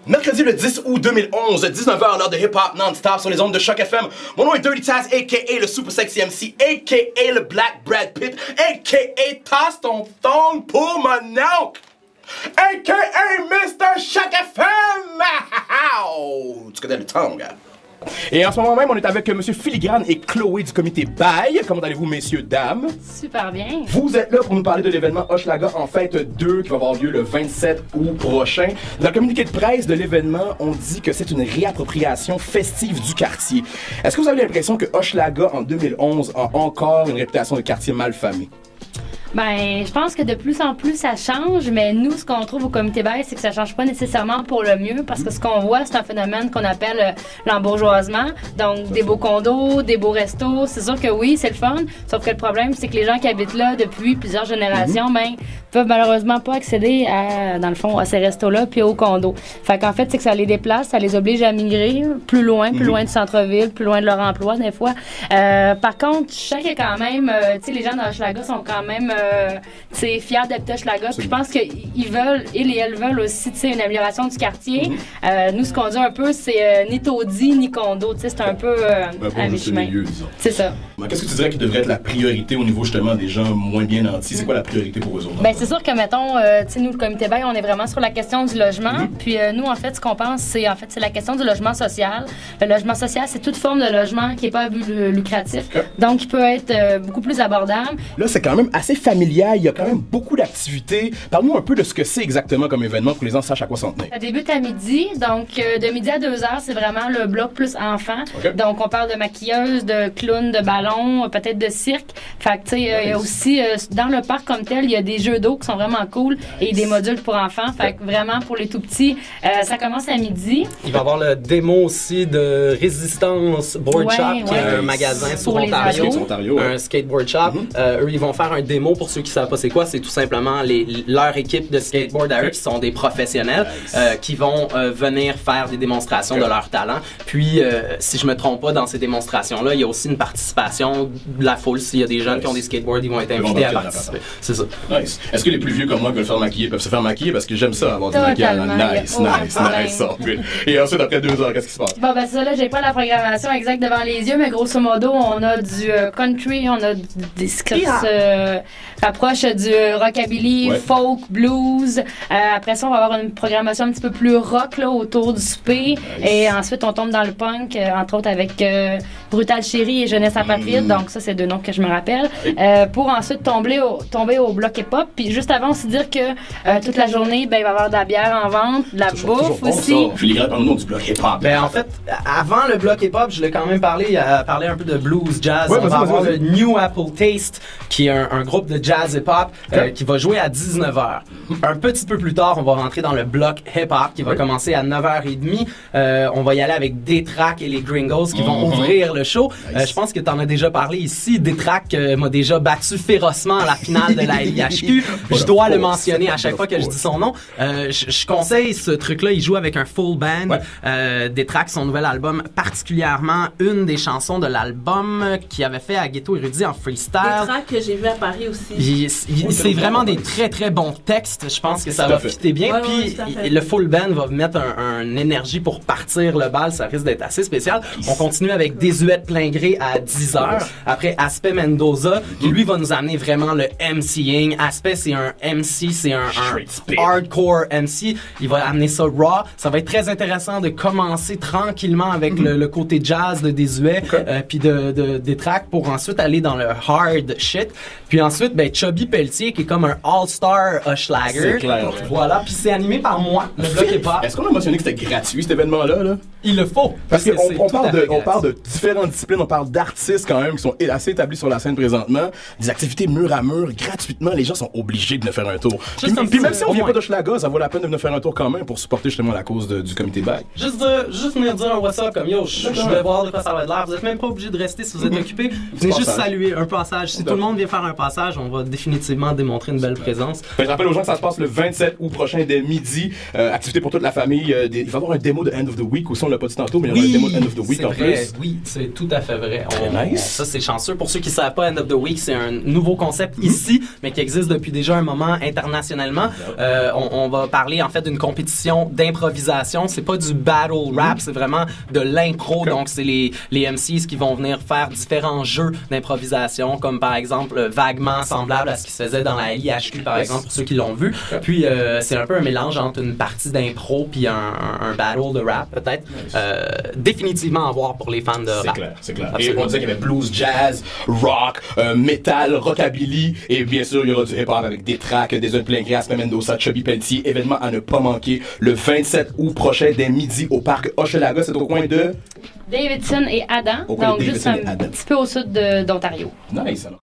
Mercredi le 10 août 2011, 19h en heure de hip-hop non-stop sur les ondes de Choc FM. Mon nom est Dirty Taz, a.k.a. le Super Sexy MC, a.k.a. le Black Brad Pitt, a.k.a. Toss ton thong pour mon oncle, a.k.a. Mr. Choc FM! Tu connais le thong, gars? Et en ce moment même, on est avec Monsieur Filigrane et Chloé du comité Bail. Comment allez-vous, messieurs, dames? Super bien. Vous êtes là pour nous parler de l'événement Hochelaga en fête 2 qui va avoir lieu le 27 août prochain. Dans le communiqué de presse de l'événement, on dit que c'est une réappropriation festive du quartier. Est-ce que vous avez l'impression que Hochelaga en 2011 a encore une réputation de quartier malfamé? Ben, je pense que de plus en plus ça change, mais nous, ce qu'on trouve au comité Bail, c'est que ça change pas nécessairement pour le mieux, parce que ce qu'on voit, c'est un phénomène qu'on appelle l'embourgeoisement. Donc, des beaux condos, des beaux restos. C'est sûr que oui, c'est le fun, sauf que le problème, c'est que les gens qui habitent là depuis plusieurs générations, ben, peuvent malheureusement pas accéder à, dans le fond, à ces restos-là puis aux condos. Fait qu'en fait, c'est que ça les déplace, ça les oblige à migrer plus loin du centre-ville, plus loin de leur emploi, des fois. Par contre, je sais qu'il y a quand même, tu sais, les gens d'Hochelaga sont quand même fiers d'habiter Hochelaga. Je pense qu'ils veulent, ils et elles veulent aussi une amélioration du quartier. Nous, ce qu'on dit un peu, c'est ni taudis ni condo. C'est un peu à mi-chemin. C'est ça. Qu'est-ce que tu dirais qui devrait être la priorité au niveau justement des gens moins bien nantis? C'est quoi la priorité pour eux autres? Ben, c'est sûr que, mettons, nous, le comité Bail, on est vraiment sur la question du logement. Puis nous, en fait, ce qu'on pense, c'est la question du logement social. Le logement social, c'est toute forme de logement qui n'est pas à but lucratif. Donc, il peut être beaucoup plus abordable. Là, c'est quand même assez familial. Il y a quand même beaucoup d'activités. Parle-nous un peu de ce que c'est exactement comme événement pour que les gens sachent à quoi s'en tenir. Ça débute à midi. Donc, de midi à 2h, c'est vraiment le bloc plus enfant. Donc, on parle de maquilleuse, de clown, de ballon, peut-être de cirque. Fait que, tu sais, il y a aussi, dans le parc comme tel, il y a des jeux d'eau qui sont vraiment cool et des modules pour enfants. Fait que vraiment, pour les tout-petits, ça commence à midi. Il va y avoir le démo aussi de Résistance Board Shop, qui est un magasin sur Ontario, un skateboard shop. Eux, ils vont faire un démo pour ceux qui ne savent pas c'est quoi. C'est tout simplement leur équipe de skateboard à eux, qui sont des professionnels, qui vont venir faire des démonstrations de leur talent. Puis, si je me trompe pas, dans ces démonstrations-là, il y a aussi une participation de la foule. S'il y a des jeunes qui ont des skateboards, ils vont être invités à participer. C'est ça. Nice. Est-ce que les plus vieux comme moi qui veulent faire maquiller peuvent se faire maquiller? Parce que j'aime ça, avoir du maquillage. Nice. Et ensuite, après 2 heures, qu'est-ce qui se passe? Bon, ben, ça, là, j'ai pas la programmation exacte devant les yeux, mais grosso modo, on a du country, on a des scripts rapproche du rockabilly, folk, blues. Après ça, on va avoir une programmation un petit peu plus rock là, autour du souper. Et ensuite, on tombe dans le punk, entre autres avec Brutal Chérie et Jeunesse Apatride. Donc ça, c'est 2 noms que je me rappelle. Pour ensuite tomber au bloc hip-hop. Puis juste avant, aussi dire que toute la journée, ben, il va y avoir de la bière en vente, de la bouffe aussi. Filigrane, parle-nous du bloc hip-hop. Ben, en fait, avant le bloc hip-hop, je l'ai quand même parlé un peu de blues, jazz. On va avoir le New Apple Taste, qui est un groupe de jazz hip-hop qui va jouer à 19h. Un petit peu plus tard, on va rentrer dans le bloc hip-hop qui va commencer à 9h30. On va y aller avec Détrac et les Gringos qui vont ouvrir le show. Je pense que tu en as déjà parlé ici. Détrac m'a déjà battu férocement à la finale de la LIHQ. Je dois le mentionner à chaque fois que je dis son nom. Je conseille ce truc-là. Il joue avec un full band. Détrac, son nouvel album, particulièrement une des chansons de l'album qu'il avait fait à Ghetto Érudit en freestyle. Détrac que j'ai vu à Paris aussi. C'est vraiment des très très bons textes. Je pense que ça va fitter bien. Puis le full band va mettre une énergie pour partir le bal. Ça risque d'être assez spécial. On continue avec Désuète plein gré à 10h. Après Aspect Mendoza, qui lui va nous amener vraiment le MCing. Aspect, c'est un MC, c'est un hardcore MC. Il va amener ça raw. Ça va être très intéressant de commencer tranquillement avec le côté jazz de Désuet, puis des tracks pour ensuite aller dans le hard shit. Puis ensuite, ben, Chubby Pelletier, qui est comme un all-star Hochelaga. C'est clair. Voilà, puis c'est animé par moi, le bloc hip-hop. Est-ce qu'on a mentionné que c'était gratuit, cet événement-là? Là? Il le faut. Parce qu'on parle de différentes disciplines, on parle d'artistes quand même qui sont assez établis sur la scène présentement, des activités mur à mur, gratuitement, les gens sont obligés de venir faire un tour. Puis même si on vient pas d'Hochelaga, ça vaut la peine de venir faire un tour quand même pour supporter justement la cause du comité Bail. Juste venir dire un what's up comme yo, je vais voir de quoi ça va être l'air. Vous êtes même pas obligé de rester si vous êtes occupé. Venez juste saluer un passage. Si tout le monde vient faire un passage, on va définitivement démontrer une belle présence. Je rappelle aux gens que ça se passe le 27 août prochain dès midi. Activité pour toute la famille. Il va y avoir un démo de End of the Week aussi, on l'a pas dit tantôt, mais il y aura un démo End of the Week en plus. Oui, c'est tout à fait vrai. Nice. Ça, c'est chanceux. Pour ceux qui ne savent pas, End of the Week, c'est un nouveau concept ici, mais qui existe depuis déjà un moment internationalement. On va parler en fait d'une compétition d'improvisation. C'est pas du battle rap, c'est vraiment de l'impro. Donc, c'est les MCs qui vont venir faire différents jeux d'improvisation, comme par exemple vaguement semblable à ce qui se faisait dans la LIHQ, par exemple, pour ceux qui l'ont vu. Puis, c'est un peu un mélange entre une partie d'impro puis un battle de rap, peut-être. Définitivement à voir pour les fans de rap. C'est clair. Et on disait qu'il y avait blues, jazz, rock, metal, rockabilly, et bien sûr, il y aura du hip-hop avec des tracks, des œufs plein grâce, Mendoza, Chubby Pelletier, événement à ne pas manquer le 27 août prochain dès midi au parc Hochelaga. C'est au coin de Davidson et Adam, donc juste un petit peu au sud d'Ontario. Nice alors.